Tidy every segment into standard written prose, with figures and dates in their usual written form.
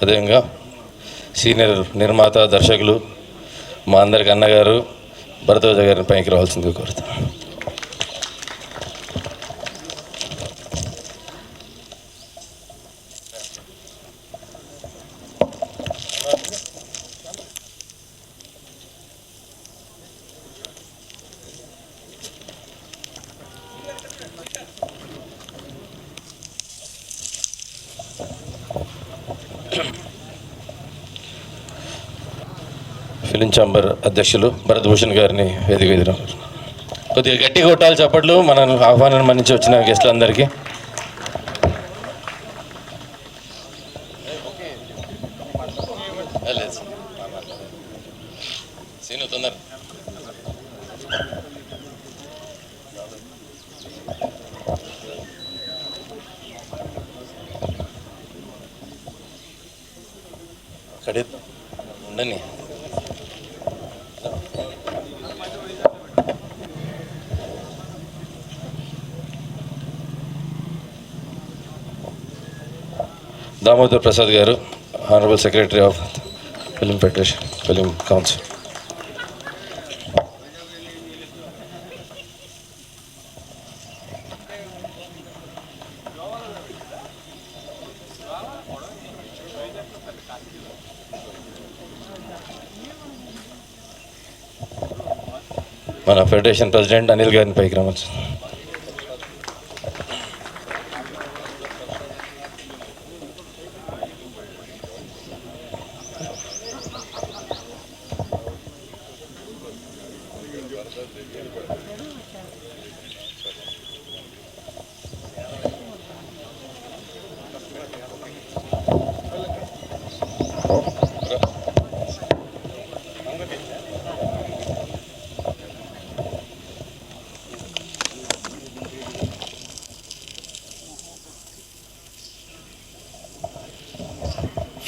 అదేవిధంగా సీనియర్ నిర్మాత దర్శకులు మా అందరికి అన్నగారు భరద్వాజ గారిని పైకి రావాల్సిందిగా కోరుతాను. ఫిలిం ఛాంబర్ అధ్యక్షులు భరత్ భూషణ్ గారిని వేదిక ఎదురు కొద్దిగా గట్టి కొట్టాలి చప్పట్లు మన ఆహ్వానం మన్నించి వచ్చిన గెస్టులందరికీ. తొందర కడే ఉండని దామోదర్ ప్రసాద్ గారు, honourable secretary of film federation, film council. మన ఫెడరేషన్ ప్రెసిడెంట్ అనిల్ గారిని పైకి రమ్మచ్చు.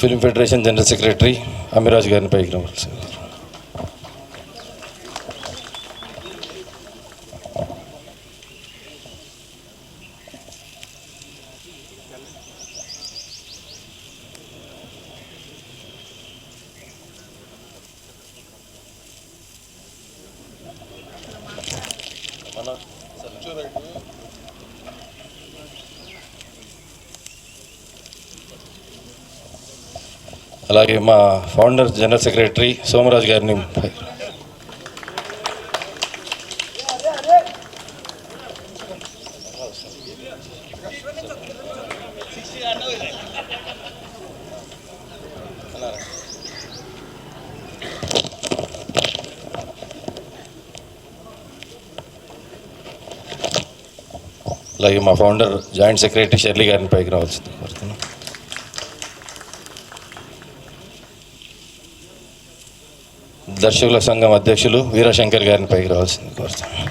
Film federation general secretary Amiraj గారిని పైకి రావాలి. అలాగే మా ఫౌండర్ జనరల్ సెక్రటరీ సోమరాజు గారిని అలాగే మా ఫౌండర్ జాయింట్ సెక్రటరీ షెర్లీ గారిని పైకి రావాల్సింది కోరుతున్నాం. దర్శకుల సంఘం అధ్యక్షులు వీరశంకర్ గారిని పైకి రావాల్సింది కోరుతాను.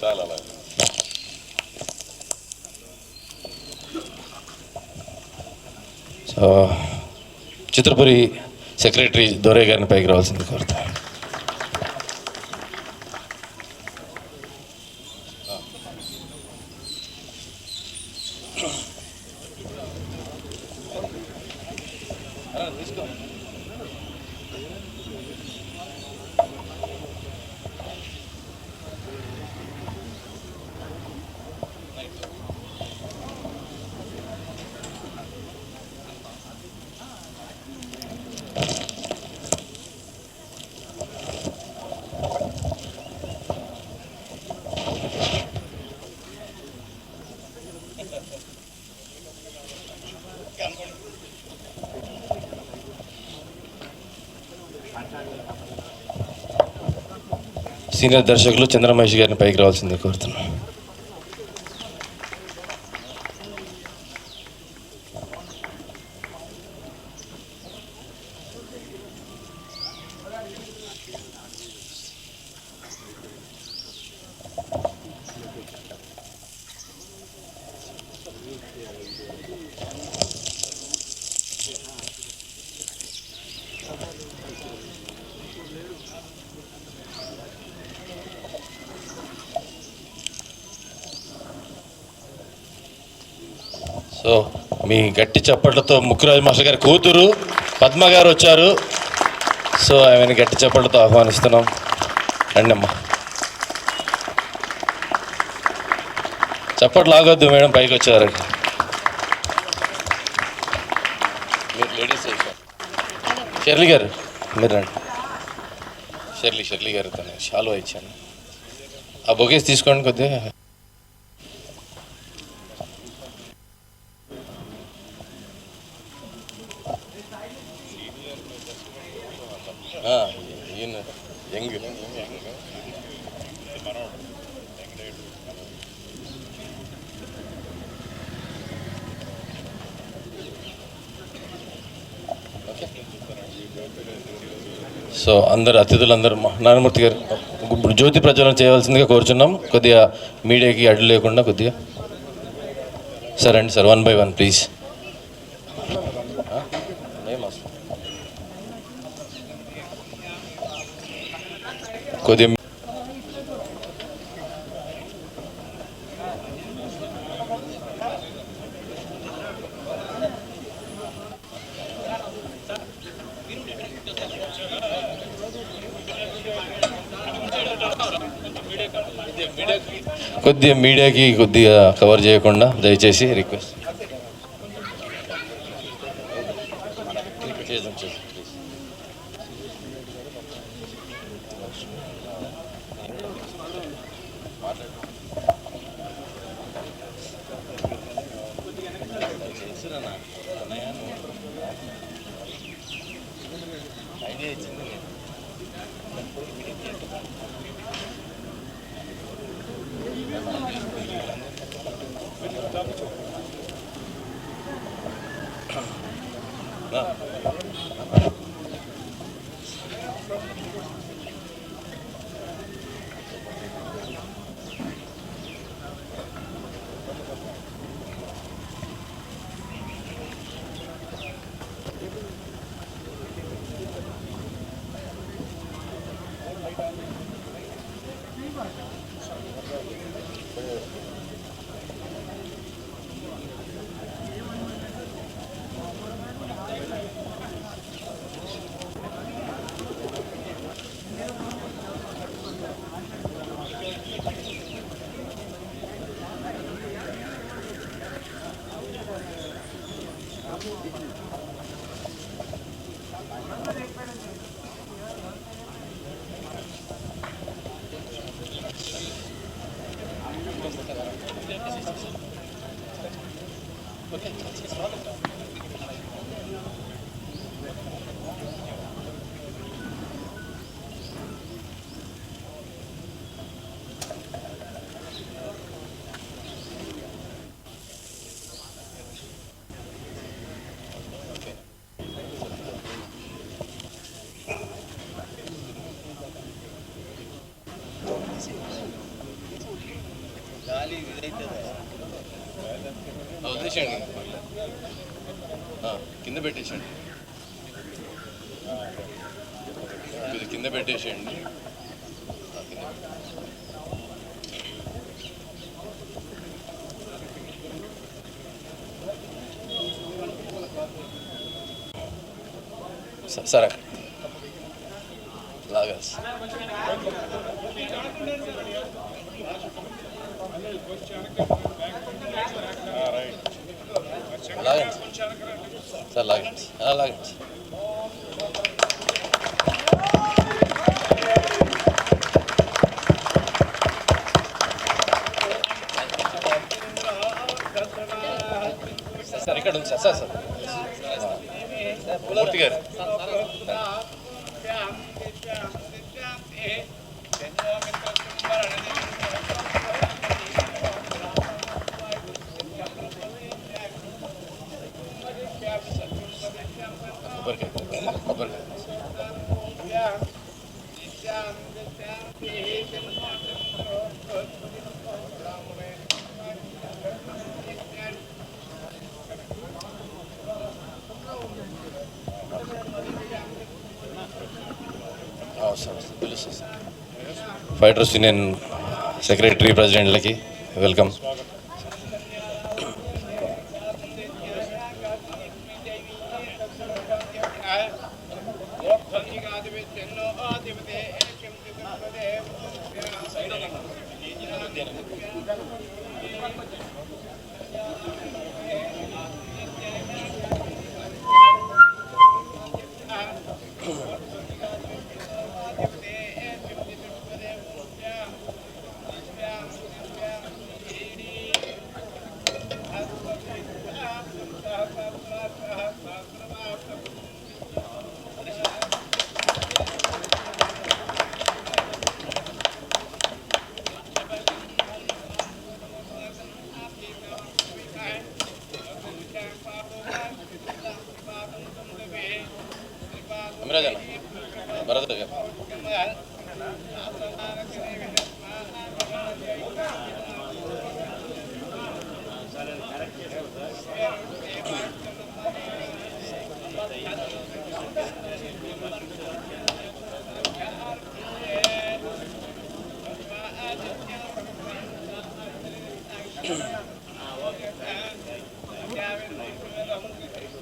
చాలా చిత్రపురి సెక్రటరీ దొరే గారిని పైకి రావాల్సింది కోరుతాను. సీనియర్ దర్శకులు చంద్రమహేష్ గారిని పైకి రావాల్సిందే కోరుతున్నాను. సో మీ గట్టి చప్పట్లతో ముక్కురాజు మాస్టర్ గారి కూతురు పద్మ గారు వచ్చారు. సో ఆమెను గట్టి చప్పట్లతో ఆహ్వానిస్తున్నాం. రండి అమ్మా. చప్పట్లు ఆగొద్దు మేడం, పైకి వచ్చారు. మీరు లేడీస్ షెర్లీ గారు మీరు రండి. షెర్లీ గారు తను షాలో ఇచ్చాను. ఆ బొకేస్ తీసుకోండి కొద్దిగా. యంగ్ సో అందరు అతిథులందరూ నారాయణమూర్తి గారు జ్యోతి ప్రజ్వలన చేయవలసిందిగా కోరుచున్నాం. కొద్దిగా మీడియాకి అడ్డు లేకుండా కొద్దిగా. సార్ అండి సార్, 1 by 1 ప్లీజ్. కొద్దిగా మీడియాకి కొద్దిగా కవర్ చేయకుండా దయచేసి రిక్వెస్ట్. వదిలేసేయండి, కింద పెట్టేసేయండి, కింద పెట్టేసేయండి. సరే లాగాల్సి లాగండి సార్, లాగండి లాగండి. సార్ ఇక్కడ ఉంది సార్. సార్ మూర్తి గారు ఫైటర్స్ యూనియన్ సెక్రటరీ ప్రెసిడెంట్లకి వెల్కమ్.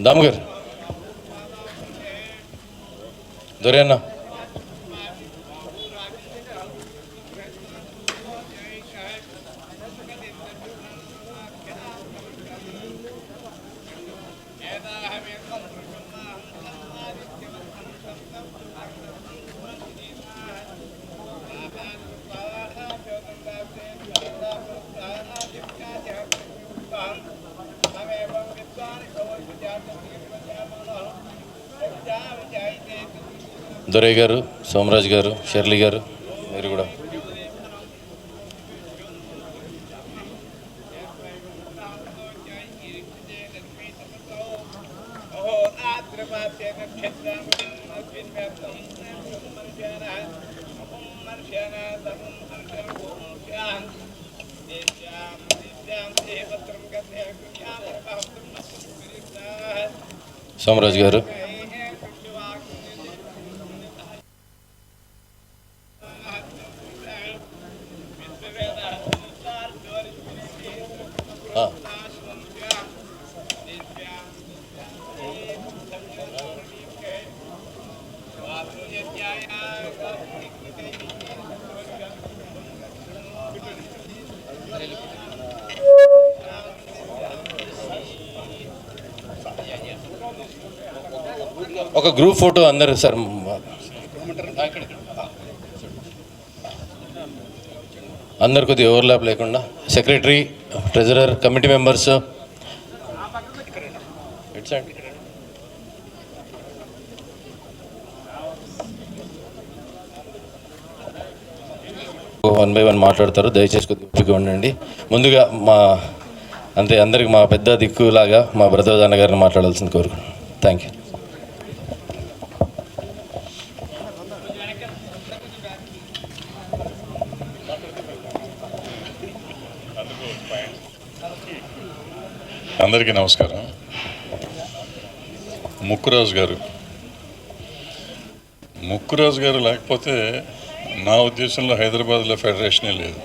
దాము గారు, దొరే అన్న, దొరయ్య గారు, సోమరాజు గారు, షెర్లీ గారు, మీరు కూడా. సోమరాజు గారు, ఒక గ్రూప్ ఫోటో అందరు సార్, అందరు కొద్దిగా ఓవర్లాప్ లేకుండా. Secretary, treasurer, committee members one by one మాట్లాడతారు, దయచేసి కొద్దిగా ఓపిక ఉండండి. ముందుగా అందరికి మా పెద్ద దిక్కులాగా మా బ్రదర్ అన్న గారిని మాట్లాడాల్సింది కోరుకున్నాను. Thank you. అందరికీ నమస్కారం. ముక్కురాజు గారు లేకపోతే నా ఉద్దేశంలో హైదరాబాద్లో ఫెడరేషనే లేదు.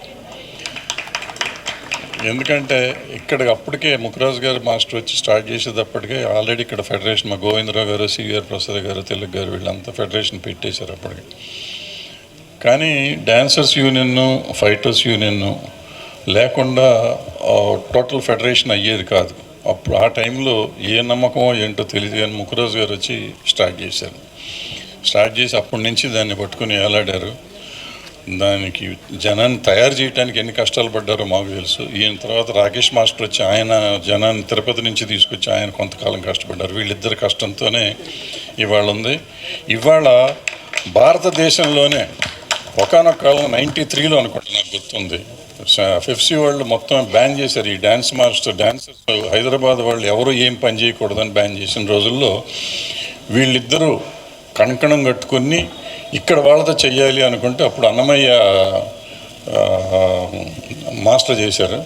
ఎందుకంటే ఇక్కడ అప్పటికే ముక్కురాజు గారు మాస్టర్ వచ్చి స్టార్ట్ చేసేటప్పటికే ఆల్రెడీ ఇక్కడ ఫెడరేషన్ మా గోవిందరావు గారు, సివిఆర్ ప్రసాద్ గారు, తిలక్ గారు వీళ్ళంతా ఫెడరేషన్ పెట్టేశారు అప్పటికి. కానీ డాన్సర్స్ యూనియన్, ఫైటర్స్ యూనియన్ లేకుండా టోటల్ ఫెడరేషన్ అయ్యేది కాదు. అప్పుడు ఆ టైంలో ఏ నమ్మకమో ఏంటో తెలియదు, కానీ ముక్కురాజు గారు వచ్చి స్టార్ట్ చేసి అప్పటి నుంచి దాన్ని పట్టుకుని ఏలాడారు. దానికి జనాన్ని తయారు చేయడానికి ఎన్ని కష్టాలు పడ్డారో మాకు తెలుసు. ఈయన తర్వాత రాకేష్ మాస్టర్ వచ్చి ఆయన జనాన్ని తిరుపతి నుంచి తీసుకొచ్చి ఆయన కొంతకాలం కష్టపడ్డారు. వీళ్ళిద్దరి కష్టంతోనే ఇవాళ ఉంది. ఇవాళ భారతదేశంలోనే ఒకనొక కాలం 93లో అనుకుంటా, నాకు గుర్తుంది, ఫిఫ్సీ వాళ్ళు మొత్తం బ్యాన్ చేశారు ఈ డాన్సర్స్. హైదరాబాద్ వాళ్ళు ఎవరు ఏం పని చేయకూడదని బ్యాన్ చేసిన రోజుల్లో వీళ్ళిద్దరూ కంకణం కట్టుకొని ఇక్కడ వాళ్ళతో చెయ్యాలి అనుకుంటే అప్పుడు అన్నమయ్య మాస్టర్ చేశారు,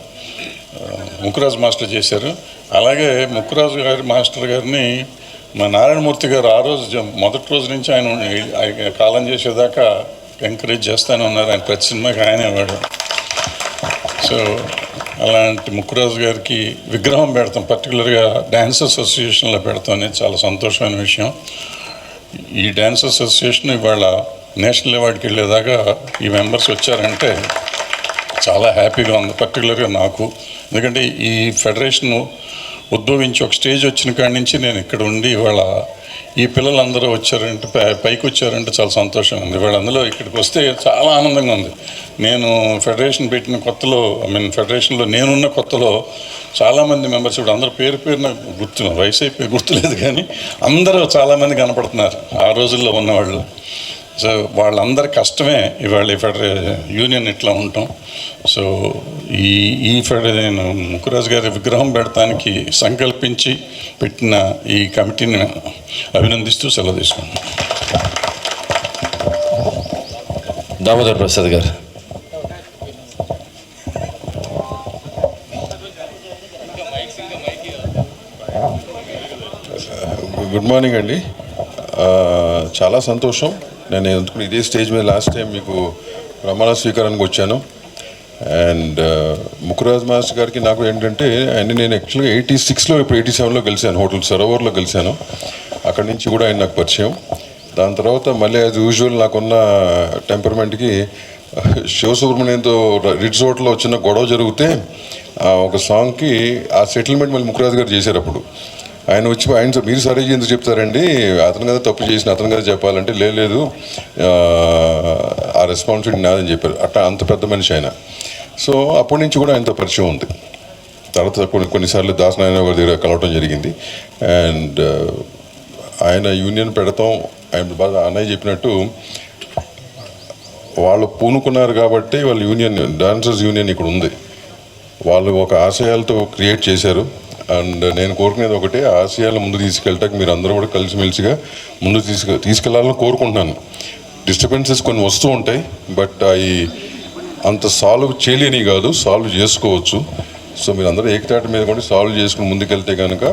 ముక్కురాజు మాస్టర్ చేశారు. అలాగే ముక్కురాజు గారి మాస్టర్ గారిని మా నారాయణమూర్తి గారు ఆ రోజు మొదటి రోజు నుంచి ఆయన కాలం చేసేదాకా ఎంకరేజ్ చేస్తూనే ఉన్నారు. ఆయన ప్రతి సినిమాకి ఆయనే వాడు. సో అలాంటి ముక్కురాజు గారికి విగ్రహం పెడతాం, పర్టికులర్గా డ్యాన్స్ అసోసియేషన్లో పెడతాం అనేది చాలా సంతోషమైన విషయం. ఈ డ్యాన్స్ అసోసియేషన్ ఇవాళ నేషనల్ అవార్డుకి వెళ్ళేదాకా ఈ మెంబర్స్ వచ్చారంటే చాలా హ్యాపీగా ఉంది, పర్టికులర్గా నాకు. ఎందుకంటే ఈ ఫెడరేషన్ ఉద్భవించి ఒక స్టేజ్ వచ్చిన కాడి నుంచి నేను ఇక్కడ ఉండి ఇవాళ ఈ పిల్లలందరూ వచ్చారంటే పైకి వచ్చారంటే చాలా సంతోషంగా ఉంది. ఇవాళ అందులో ఇక్కడికి వస్తే చాలా ఆనందంగా ఉంది. నేను ఫెడరేషన్ పెట్టిన కొత్తలో, ఫెడరేషన్లో నేనున్న కొత్తలో చాలామంది మెంబర్స్ ఇప్పుడు అందరూ పేరున వయసు అయిపోయి గుర్తులేదు, కానీ అందరూ చాలామంది కనపడుతున్నారు ఆ రోజుల్లో ఉన్నవాళ్ళు. సో వాళ్ళందరి కష్టమే ఇవాళ ఈ యూనియన్ ఇట్లా ఉంటాం. సో ఈ నేను ముక్కురాజు గారి విగ్రహం పెడతానికి సంకల్పించి పెట్టిన ఈ కమిటీని అభినందిస్తూ సెలవు తీసుకున్నాను. దామోదర్ ప్రసాద్ గారు. గుడ్ మార్నింగ్ అండి. చాలా సంతోషం. నేను ఎందుకు ఇదే స్టేజ్ మీద లాస్ట్ టైం మీకు ప్రమాణ స్వీకారానికి వచ్చాను. అండ్ ముక్కురాజ్ మాస్టర్ గారికి నాకు ఏంటంటే నేను యాక్చువల్గా 86లో ఇప్పుడు 87లో కలిశాను, హోటల్ సరోవర్లో కలిశాను. అక్కడి నుంచి కూడా ఆయన నాకు పరిచయం. దాని తర్వాత మళ్ళీ యాజ్ యూజువల్ నాకున్న టెంపర్మెంట్కి శివసుబ్రహ్మణ్యంతో రిట్స్ హోటల్లో వచ్చిన గొడవ జరిగితే ఒక సాంగ్కి ఆ సెటిల్మెంట్ మళ్ళీ ముక్కురాజ్ గారు చేశారు. అప్పుడు ఆయన వచ్చి ఆయన మీరు సరే ఎందుకు చెప్తారండి, అతను కదా తప్పు చేసిన అతను కదా చెప్పాలంటే లేదు ఆ రెస్పాన్సిబిలిటీ నాదని చెప్పారు. అట్లా అంత పెద్ద మనిషి ఆయన. సో అప్పటి నుంచి కూడా ఆయనతో పరిచయం ఉంది. తర్వాత కొన్నిసార్లు దాసనారాయణ గారి దగ్గర కలవటం జరిగింది. అండ్ ఆయన యూనియన్ పెడతాం, ఆయన బాగా అన్నయ్య చెప్పినట్టు వాళ్ళు పూనుకున్నారు కాబట్టి వాళ్ళ యూనియన్, డాన్సర్స్ యూనియన్ ఇక్కడ ఉంది. వాళ్ళు ఒక ఆశయాలతో క్రియేట్ చేశారు. అండ్ నేను కోరుకునేది ఒకటే, ఆశయాలను ముందు తీసుకెళ్ళటానికి మీరు అందరూ కూడా కలిసిమెలిసిగా ముందు తీసుకెళ్లాలని కోరుకుంటున్నాను. డిస్టర్బెన్సెస్ కొన్ని వస్తూ ఉంటాయి, బట్ అవి అంత సాల్వ్ చేయలేని కాదు, సాల్వ్ చేసుకోవచ్చు. సో మీరు అందరూ ఏకతాటి మీద కూడా సాల్వ్ చేసుకుని ముందుకెళ్తే కనుక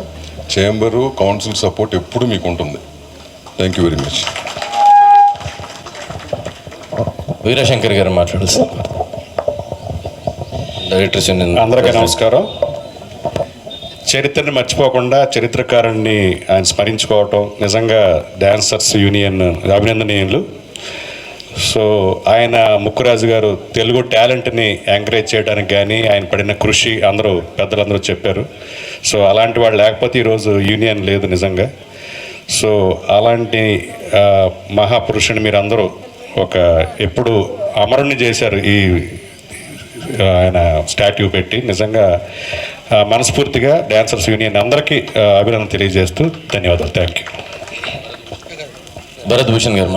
చేంబరు, కౌన్సిల్ సపోర్ట్ ఎప్పుడు మీకు ఉంటుంది. Thank you very much. Veerashankar గారు మాట్లాడుతున్నారు. డైరెక్టర్స్ అందరికీ నమస్కారం. చరిత్రని మర్చిపోకుండా చరిత్రకారుణ్ణి ఆయన స్మరించుకోవటం నిజంగా డాన్సర్స్ యూనియన్ అభినందనీయులు. సో ఆయన ముక్కురాజు గారు తెలుగు టాలెంట్ని ఎంకరేజ్ చేయడానికి కానీ ఆయన పడిన కృషి పెద్దలందరూ చెప్పారు. సో అలాంటి వాళ్ళు లేకపోతే ఈరోజు యూనియన్ లేదు నిజంగా. సో అలాంటి మహాపురుషుని మీరు అందరూ ఎప్పుడు అమరుణ్ణి చేశారు ఈ ఆయన స్టాట్యూ పెట్టి. నిజంగా మనస్ఫూర్తిగా డాన్సర్స్ యూనియన్ అందరికీ అభినందన తెలియజేస్తూ ధన్యవాదాలు. Thank you. భరత్ భూషణ్ గారు.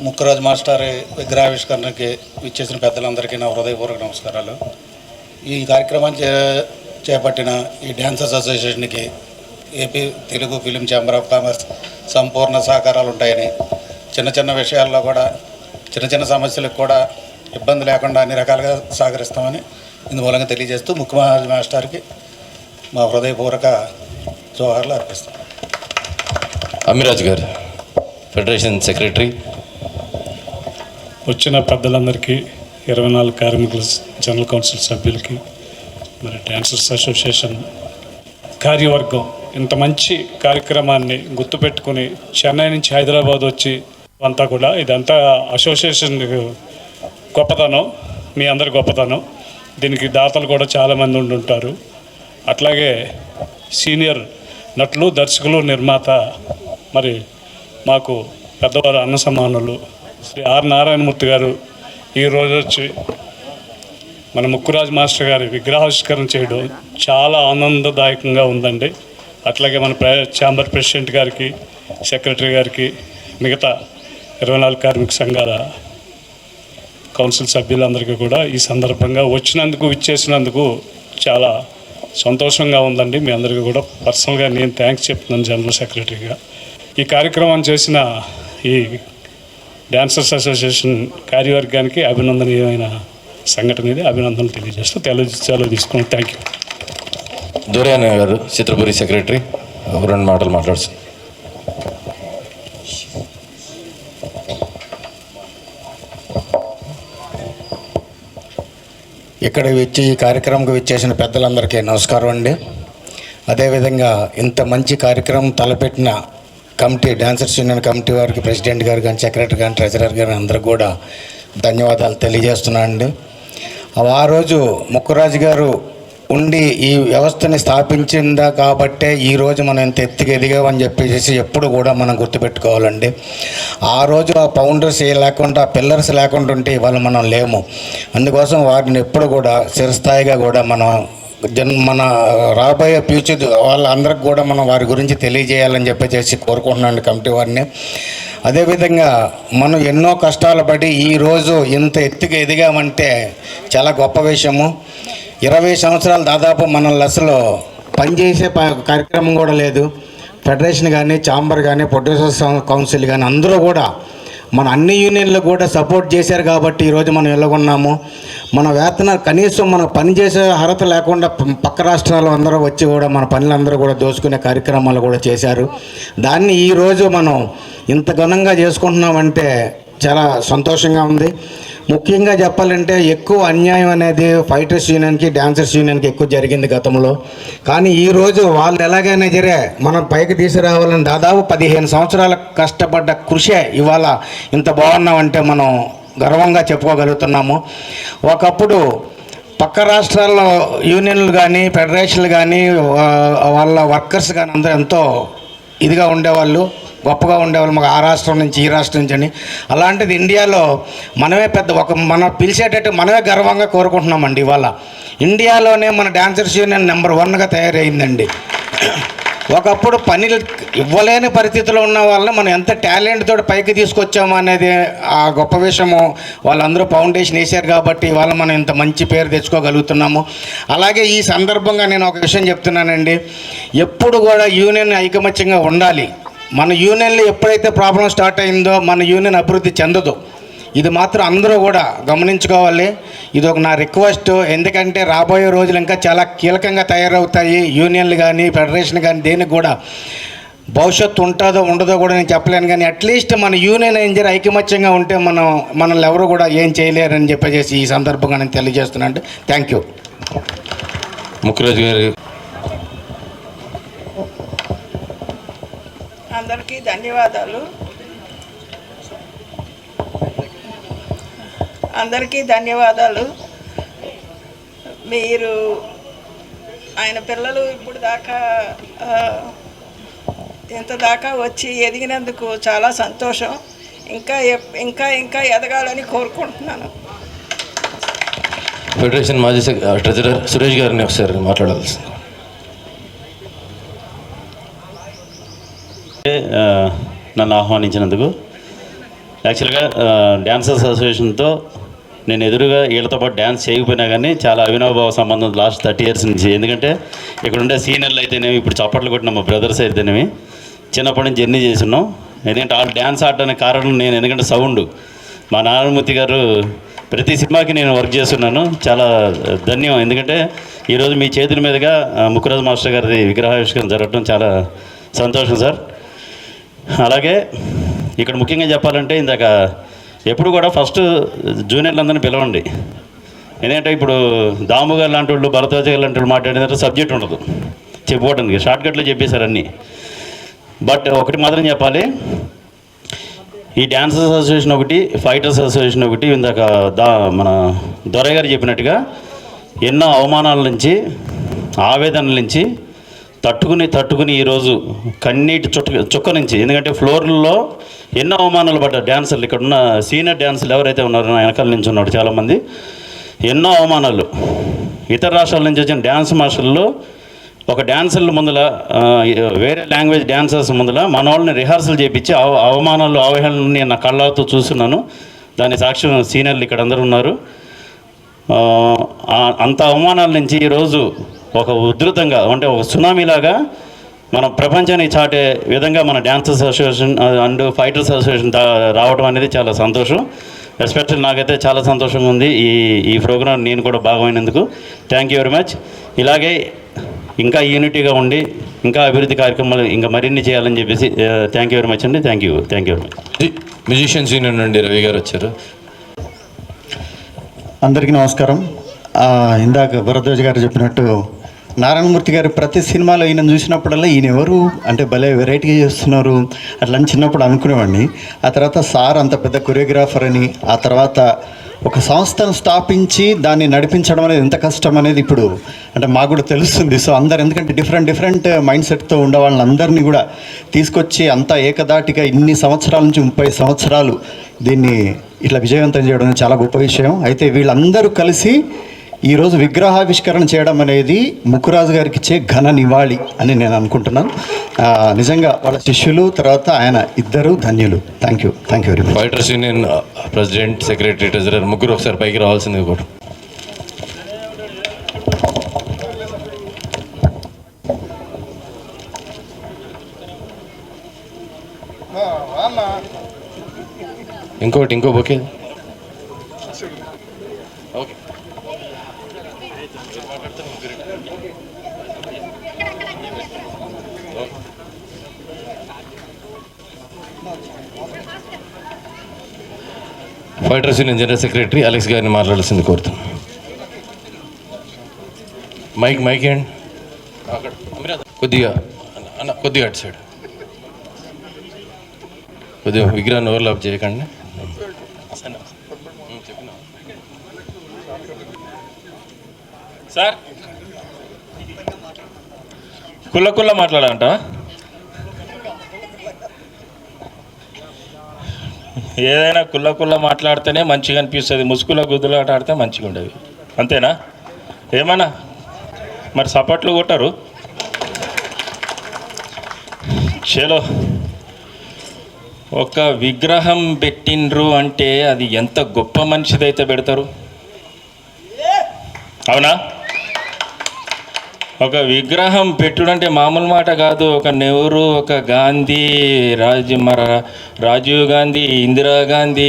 ముక్కురాజు మాస్టర్ విగ్రహావిష్కరణకి ఇచ్చేసిన పెద్దలందరికీ నా హృదయపూర్వక నమస్కారాలు. ఈ కార్యక్రమాన్ని చేపట్టిన ఈ డాన్సర్స్ అసోసియేషన్కి AP Telugu film chamber of commerce సంపూర్ణ సహకారాలు ఉంటాయని, చిన్న చిన్న విషయాల్లో కూడా చిన్న సమస్యలకు కూడా ఇబ్బంది లేకుండా అన్ని రకాలుగా సహకరిస్తామని ఇందుమూలంగా తెలియజేస్తూ ముక్కురాజు మాస్టర్కి మా హృదయపూర్వక జోహార్లు అర్పిస్తాం. అమిరాజ్ గారు, ఫెడరేషన్ సెక్రటరీ. వచ్చిన పెద్దలందరికీ, 24 కార్మికుల జనరల్ కౌన్సిల్ సభ్యులకి, మరి డాన్సర్స్ అసోసియేషన్ కార్యవర్గం ఇంత మంచి కార్యక్రమాన్ని గుర్తుపెట్టుకుని చెన్నై నుంచి హైదరాబాద్ వచ్చి అంతా కూడా ఇదంతా అసోసియేషన్ గొప్పతనం, మీ అందరి గొప్పతనం. దీనికి దాతలు కూడా చాలామంది ఉంటారు. అట్లాగే సీనియర్ నటులు, దర్శకులు, నిర్మాత, మరి మాకు పెద్దవారు అన్న సమానులు శ్రీ ఆర్ నారాయణమూర్తి గారు ఈరోజు వచ్చి మన ముక్కురాజు మాస్టర్ గారి విగ్రహావిష్కరణ చేయడం చాలా ఆనందదాయకంగా ఉందండి. అట్లాగే మన ఛాంబర్ ప్రెసిడెంట్ గారికి, సెక్రటరీ గారికి, మిగతా 24 కార్మిక సంఘాల కౌన్సిల్ సభ్యులందరికీ కూడా ఈ సందర్భంగా ఇచ్చేసినందుకు చాలా సంతోషంగా ఉందండి. మీ అందరికీ కూడా పర్సనల్గా నేను థ్యాంక్స్ చెప్తున్నాను జనరల్ సెక్రటరీగా. ఈ కార్యక్రమం చేసిన ఈ డాన్సర్స్ అసోసియేషన్ కార్యవర్గానికి అభినందనీయమైన సంఘటన ఇది. అభినందనలు తెలియజేస్తూ సెలవు తీసుకున్నాను. Thank you. దొరయ్య గారు చిత్రపురి సెక్రటరీ ఒక 2 మాటలు మాట్లాడుతుంది. ఇక్కడ ఈ కార్యక్రమంకి విచ్చేసిన పెద్దలందరికీ నమస్కారం అండి. అదేవిధంగా ఇంత మంచి కార్యక్రమం తలపెట్టిన కమిటీ, డాన్సర్స్ యూనియన్ కమిటీ వారికి, ప్రెసిడెంట్ గారు కానీ, సెక్రటరీ కానీ, ట్రెజరర్ గారు అందరికీ కూడా ధన్యవాదాలు తెలియజేస్తున్నాను అండి. ఆ రోజు ముక్కురాజు గారు ఉండి ఈ వ్యవస్థని స్థాపించిందా కాబట్టే ఈరోజు మనం ఇంత ఎత్తుకు ఎదిగామని చెప్పేసి ఎప్పుడు కూడా మనం గుర్తుపెట్టుకోవాలండి. ఆ రోజు ఆ ఫౌండర్స్ లేకుండా, పిల్లర్స్ లేకుండా ఉంటే ఇవాళ మనం లేము. అందుకోసం వారిని ఎప్పుడు కూడా చిరస్థాయిగా కూడా మన రాబోయే ఫ్యూచర్ వాళ్ళందరికి కూడా మనం వారి గురించి తెలియజేయాలని చెప్పేసి కోరుకుంటున్నాను కమిటీ వారిని. అదేవిధంగా మనం ఎన్నో కష్టాలు పడి ఈరోజు ఇంత ఎత్తుకు ఎదిగామంటే చాలా గొప్ప విషయము. 20 సంవత్సరాలు దాదాపు మన లెస్లో పనిచేసే కార్యక్రమం కూడా లేదు. ఫెడరేషన్ కానీ, ఛాంబర్ కానీ, ప్రొడ్యూసర్స్ కౌన్సిల్ కానీ అందరూ కూడా మన అన్ని యూనియన్లు కూడా సపోర్ట్ చేశారు కాబట్టి ఈరోజు మనం ఎలాగున్నాము. మన వేతన కనీసం మన పనిచేసే అర్హత లేకుండా పక్క రాష్ట్రాలు అందరూ వచ్చి కూడా మన పనులందరూ కూడా దోచుకునే కార్యక్రమాలు కూడా చేశారు. దాన్ని ఈరోజు మనం ఇంత ఘనంగా చేసుకుంటున్నామంటే చాలా సంతోషంగా ఉంది. ముఖ్యంగా చెప్పాలంటే ఎక్కువ అన్యాయం అనేది ఫైటర్స్ యూనియన్కి, డాన్సర్స్ యూనియన్కి ఎక్కువ జరిగింది గతంలో. కానీ ఈరోజు వాళ్ళు ఎలాగైనా మనం పైకి తీసుకురావాలని దాదాపు 15 సంవత్సరాల కష్టపడ్డ కృషే ఇవాళ ఇంత బాగున్నామంటే మనం గర్వంగా చెప్పుకోగలుగుతున్నాము. ఒకప్పుడు పక్క రాష్ట్రాల్లో యూనియన్లు కానీ, ఫెడరేషన్లు కానీ, వాళ్ళ వర్కర్స్ కానీ అందరూ ఎంతో ఇదిగా ఉండేవాళ్ళు, గొప్పగా ఉండేవాళ్ళు. మాకు ఆ రాష్ట్రం నుంచి, ఈ రాష్ట్రం నుంచి అని. అలాంటిది ఇండియాలో మనమే మనం పిలిచేటట్టు మనమే గర్వంగా కోరుకుంటున్నామండి. ఇవాళ ఇండియాలోనే మన డాన్సర్స్ యూనియన్ నెంబర్ 1గా తయారైందండి. ఒకప్పుడు పనులు ఇవ్వలేని పరిస్థితిలో ఉన్న వాళ్ళని మనం ఎంత టాలెంట్ తోటి పైకి తీసుకొచ్చాము అనేది ఆ గొప్ప విషయము. వాళ్ళందరూ ఫౌండేషన్ వేశారు కాబట్టి ఇవాళ మనం ఇంత మంచి పేరు తెచ్చుకోగలుగుతున్నాము. అలాగే ఈ సందర్భంగా నేను ఒక విషయం చెప్తున్నానండి. ఎప్పుడు కూడా యూనియన్ ఐకమత్యంగా ఉండాలి. మన యూనియన్లో ఎప్పుడైతే ప్రాబ్లం స్టార్ట్ అయిందో మన యూనియన్ అభివృద్ధి చెందదు. ఇది మాత్రం అందరూ కూడా గమనించుకోవాలి. ఇది ఒక నా రిక్వెస్ట్. ఎందుకంటే రాబోయే రోజులు ఇంకా చాలా కీలకంగా తయారవుతాయి. యూనియన్లు కానీ, ఫెడరేషన్ కానీ, దేనికి కూడా భవిష్యత్తు ఉంటుందో ఉండదో కూడా నేను చెప్పలేను. కానీ అట్లీస్ట్ మన యూనియన్ ఇంజర్ ఐకమత్యంగా ఉంటే మనల్ని ఎవరు కూడా ఏం చేయలేరని చెప్పేసి ఈ సందర్భంగా నేను తెలియజేస్తున్నాను. Thank you. ముక్కురాజు గారు. అందరికీ ధన్యవాదాలు. మీరు ఆయన పిల్లలు ఇప్పుడు దాకా ఇంత దాకా వచ్చి ఎదిగినందుకు చాలా సంతోషం. ఇంకా ఇంకా ఇంకా ఎదగాలని కోరుకుంటున్నాను. ఫెడరేషన్ మాజీ ట్రెజరర్ సురేష్ గారిని ఒకసారి మాట్లాడాల్సి. నన్ను ఆహ్వానించినందుకు. యాక్చువల్గా డాన్సర్స్ అసోసియేషన్తో నేను ఎదురుగా వీళ్ళతో పాటు డ్యాన్స్ చేయకపోయినా కానీ చాలా అవినాభావ సంబంధం లాస్ట్ 30 years నుంచి. ఎందుకంటే ఇక్కడ ఉండే సీనియర్లు అయితేనేమి, ఇప్పుడు చప్పట్లు కొట్టిన మా బ్రదర్స్ అయితేనేమి, చిన్నప్పటి నుంచి జర్నీ చేస్తున్నాం. ఎందుకంటే వాళ్ళు డ్యాన్స్ ఆడడానికి కారణం నేను. ఎందుకంటే సౌండ్ మా నారాయణమూర్తి గారు ప్రతి సినిమాకి నేను వర్క్ చేస్తున్నాను. చాలా ధన్యం. ఎందుకంటే ఈరోజు మీ చేతుల మీదుగా ముక్కురాజు మాస్టర్ గారి విగ్రహావిష్కరణ జరగడం చాలా సంతోషం సార్. అలాగే ఇక్కడ ముఖ్యంగా చెప్పాలంటే ఇందాక ఎప్పుడు కూడా ఫస్ట్ జూనియర్లందరినీ పిలవండి. ఎందుకంటే ఇప్పుడు దాము గారు లాంటి వాళ్ళు, భరద్వాజ గారు లాంటి వాళ్ళు మాట్లాడిన సబ్జెక్ట్ ఉండదు చెప్పుకోవడానికి, షార్ట్కట్లో చెప్పేశారు అన్నీ. బట్ ఒకటి మాత్రం చెప్పాలి, ఈ డాన్సర్స్ అసోసియేషన్ ఒకటి, ఫైటర్స్ అసోసియేషన్ ఒకటి, ఇందాక మన దొరయ్య గారు చెప్పినట్టుగా ఎన్నో అవమానాల నుంచి, ఆవేదనల నుంచి తట్టుకుని ఈరోజు కన్నీటి చుక్క నుంచి, ఎందుకంటే ఫ్లోర్లలో ఎన్నో అవమానాలు పడ్డారు డ్యాన్సర్లు. ఇక్కడ ఉన్న సీనియర్ డ్యాన్సర్లు ఎవరైతే ఉన్నారో వెనకాల నుంచి ఉన్నాడు చాలామంది, ఎన్నో అవమానాలు. ఇతర రాష్ట్రాల నుంచి వచ్చిన డ్యాన్స్ మాస్టర్లు ఒక డ్యాన్సర్ల ముందల, వేరే లాంగ్వేజ్ డ్యాన్సర్స్ ముందల మన వాళ్ళని రిహార్సల్ చేయించి అవమానాలు, అవహేళనని నా కళ్ళతో చూస్తున్నాను. దాని సాక్ష్యం సీనియర్లు ఇక్కడ అందరూ ఉన్నారు. అంత అవమానాల నుంచి ఈరోజు ఒక ఉధృతంగా అంటే ఒక సునామీలాగా మన ప్రపంచాన్ని చాటే విధంగా మన dancers association and fighters association రావడం అనేది చాలా సంతోషం. ఎస్పెషల్లీ నాకైతే చాలా సంతోషంగా ఉంది ఈ ప్రోగ్రాం నేను కూడా భాగమైనందుకు. Thank you very much. ఇలాగే ఇంకా యూనిటీగా ఉండి ఇంకా అభివృద్ధి కార్యక్రమాలు ఇంకా మరిన్ని చేయాలని చెప్పేసి థ్యాంక్ యూ వెరీ మచ్ అండి. Thank you very much. Musicians union నుండి రవి గారు వచ్చారు. అందరికీ నమస్కారం. ఇందాక భరద్వాజ్ గారు చెప్పినట్టు నారాయణమూర్తి గారు ప్రతి సినిమాలో ఈయన చూసినప్పుడల్లా ఈయన ఎవరు అంటే భలే వెరైటీగా చేస్తున్నారు అట్లా అని చిన్నప్పుడు అనుకునేవాడిని. ఆ తర్వాత సార్ అంత పెద్ద కొరియోగ్రాఫర్ అని, ఆ తర్వాత ఒక సంస్థను స్థాపించి దాన్ని నడిపించడం అనేది ఎంత కష్టం అనేది ఇప్పుడు అంటే మాకు కూడా తెలుస్తుంది. సో అందరు ఎందుకంటే డిఫరెంట్ మైండ్ సెట్తో ఉండే వాళ్ళందరినీ కూడా తీసుకొచ్చి అంతా ఏకదాటిగా ఇన్ని సంవత్సరాల నుంచి 30 సంవత్సరాలు దీన్ని ఇట్లా విజయవంతం చేయడం చాలా గొప్ప విషయం. అయితే వీళ్ళందరూ కలిసి ఈరోజు విగ్రహావిష్కరణ చేయడం అనేది ముక్కురాజు గారికి ఇచ్చే ఘన నివాళి అని నేను అనుకుంటున్నాను. నిజంగా వాళ్ళ శిష్యులు తర్వాత ఆయన ఇద్దరు ధన్యులు. Thank you very much. Fighters union president, secretary, treasurer ముగ్గురు ఒకసారి పైకి రావాల్సింది కూడా. ఇంకో bouquet. Okay. Fighters union general secretary Alex గారిని మాట్లాడాల్సింది కోరుతాం. మైక్ ఏండి కొద్దిగా అటు సైడ్ కొద్దిగా విగ్రహాన్ని ఓవర్లాప్ చేయకండి. సార్ కుల్ల మాట్లాడాలంట. ఏదైనా కుల్ల మాట్లాడితేనే మంచిగా అనిపిస్తుంది, ముసుగుల గుద్దులాట ఆడితే మంచిగా ఉండదు. అంతేనా? ఏమన్నా మరి సపోర్ట్లు కొట్టారు. చలో, ఒక విగ్రహం పెట్టిండ్రు అంటే అది ఎంత గొప్ప మనిషిదైతే పెడతారు, అవునా? ఒక విగ్రహం పెట్టుడంటే మామూలు మాట కాదు. ఒక నెహ్రూ, ఒక గాంధీ, రాజీవ్ గాంధీ, ఇందిరాగాంధీ,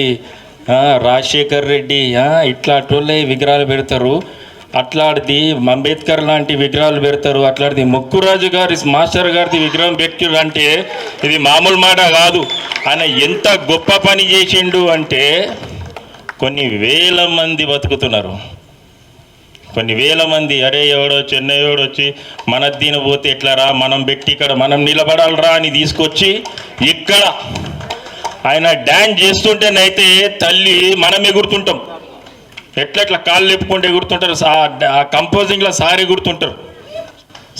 రాజశేఖర్ రెడ్డి ఇట్లాంటి విగ్రహాలు పెడతారు. అట్లాంటిది అంబేద్కర్ లాంటి విగ్రహాలు పెడతారు. అట్లాంటిది ముక్కురాజు గారి మాస్టర్ గారిది విగ్రహం పెట్టారు అంటే ఇది మామూలు మాట కాదు. ఆయన ఎంత గొప్ప పని చేసిండు అంటే కొన్ని వేల మంది బతుకుతున్నారు. కొన్ని వేల మంది అరే ఎవడో చెన్నైవాడు వచ్చి మన దీని పోతే ఎట్లారా, మనం పెట్టి ఇక్కడ మనం నిలబడాలరా అని తీసుకొచ్చి ఇక్కడ ఆయన డ్యాన్స్ చేస్తుంటేనైతే తల్లి మనం ఎగురుతుంటాం. ఎట్లా కాళ్ళు లేపుకుంటే ఎగురుతుంటారు. ఆ కంపోజింగ్లో సార్ ఎగురుతుంటారు.